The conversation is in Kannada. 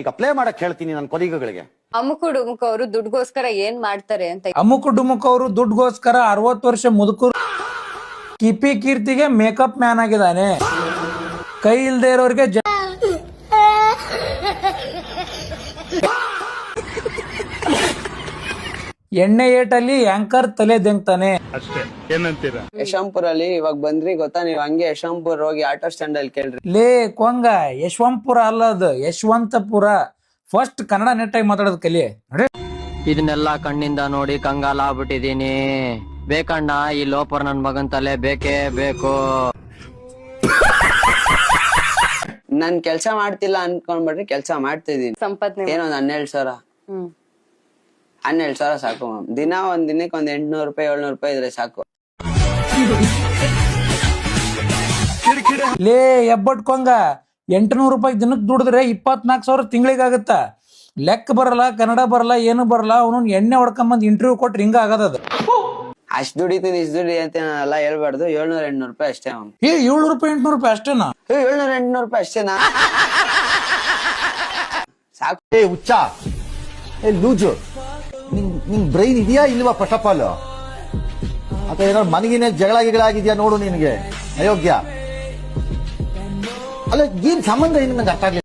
ಈಗ ಪ್ಲೇ ಮಾಡಕ್ ಹೇಳ್ತೀನಿ ನನ್ನ ಕೊಲೀಗಗಳಿಗೆ. ಅಮುಕು ಡುಮುಕು ಅವರು ದುಡ್ಗೋಸ್ಕರ ಏನ್ ಮಾಡ್ತಾರೆ ಅಂತ. ಅಮುಕ್ ಡುಮುಕ್ ಅವರು ದುಡ್ಗೋಸ್ಕರ 60 ವರ್ಷ ಮುದುಕರು ಕಿಪಿ ಕೀರ್ತಿಗೆ ಮೇಕಪ್ ಮ್ಯಾನ್ ಆಗಿದ್ದಾನೆ. ಕೈ ಇಲ್ದೇ ಇರೋರಿಗೆ ಎಣ್ಣೆ ಏಟಲ್ಲಿ ಆಂಕರ್ ತಲೆ ದೆಂಗ್ತಾನೆ ಅಷ್ಟೇ. ಏನಂತೀರಾ? ಯಶವಂತಪುರಲ್ಲಿ ಇವಾಗ ಬಂದ್ರಿ ಗೊತ್ತಾ ನೀವು, ಹಂಗೆ ಯಶವಂತಪುರ ಹೋಗಿ ಆಟೋ ಸ್ಟ್ಯಾಂಡ್ ಅಲ್ಲಿ ಕೇಳ್ರಿ. ಲೇ ಕೊಂಗ, ಯಶವಂತಪುರ ಅಲ್ಲ ಅದು ಯಶವಂತಪುರ. ಫಸ್ಟ್ ಕನ್ನಡ ನೆಟ್ಟಾಗಿ ಮಾತಾಡೋದು ಕಲಿ. ಇದನ್ನೆಲ್ಲ ಕಣ್ಣಿಂದ ನೋಡಿ ಕಂಗಾಲ ಆಗ್ಬಿಟ್ಟಿದೀನಿ. ಬೇಕಣ್ಣ ಈ ಲೋಪರ್ ನನ್ ಮಗನ್ ತಲೆ ಬೇಕೇ ಬೇಕು. ನಾನ್ ಕೆಲ್ಸ ಮಾಡ್ತಿಲ್ಲ ಅನ್ಕೊಂಡ್ಬಿಟ್ರಿ, ಕೆಲ್ಸ ಮಾಡ್ತಿದೀನಿ. ಸಂಪತ್ನೆ ಏನೋ 12,000 12,000 ಸಾಕು ಮ್ಯಾಮ್. ಒಂದ್ ದಿನಕ್ಕೆ 800 ರೂಪಾಯಿ 700 ರೂಪಾಯಿ ಇದ್ರೆ ಸಾಕು. ಲೇ ಎಬ್ಬಟ್ ಕೊಂಗ, 800 ರೂಪಾಯಿ ದಿನಕ್ಕೆ ದುಡಿದ್ರೆ 24,000 ತಿಂಗಳಿಗಾಗತ್ತ. ಲೆಕ್ಕ ಬರಲ್ಲ, ಕನ್ನಡ ಬರಲ್ಲ, ಏನು ಬರಲ್ಲ. ಅವನು ಎಣ್ಣೆ ಹೊಡ್ಕೊಂಬಂದ್ ಇಂಟರ್ವ್ಯೂ ಕೊಟ್ರೆ ಹಿಂಗ ಆಗದ. ಅಷ್ಟ್ ದುಡಿತೀನಿ ಇಷ್ಟ್ ದುಡಿ ಅಂತ ಎಲ್ಲ ಹೇಳ್ಬಾರ್ದು. 700-800 ರೂಪಾಯಿ ಅಷ್ಟೇ ಮ್ಯಾಮ್. 700 ರೂಪಾಯಿ 800 ರೂಪಾಯಿ ಅಷ್ಟೇನಾ? 700-800 ರೂಪಾಯಿ ಅಷ್ಟೇನಾ? ಸಾಕು. ಏ ಹುಚ್ಚ, ಏ ಲೂಜು, ನಿನ್ ಬ್ರೈನ್ ಇದೆಯಾ ಇಲ್ವಾ? ಫಸ್ಟ್ ಆಫ್ ಆಲ್ ಅಥವಾ ಏನಾದ್ರು ಮನಗಿನ ಜಗಳ ಆಗಿದ್ಯಾ ನೋಡು ನಿನ್ಗೆ, ಅಯೋಗ್ಯ. ಅಲ್ಲ ಏನ್ ಸಂಬಂಧ ಏನು ನಂಗೆ ಅರ್ಥ ಆಗ್ಲಿಲ್ಲ.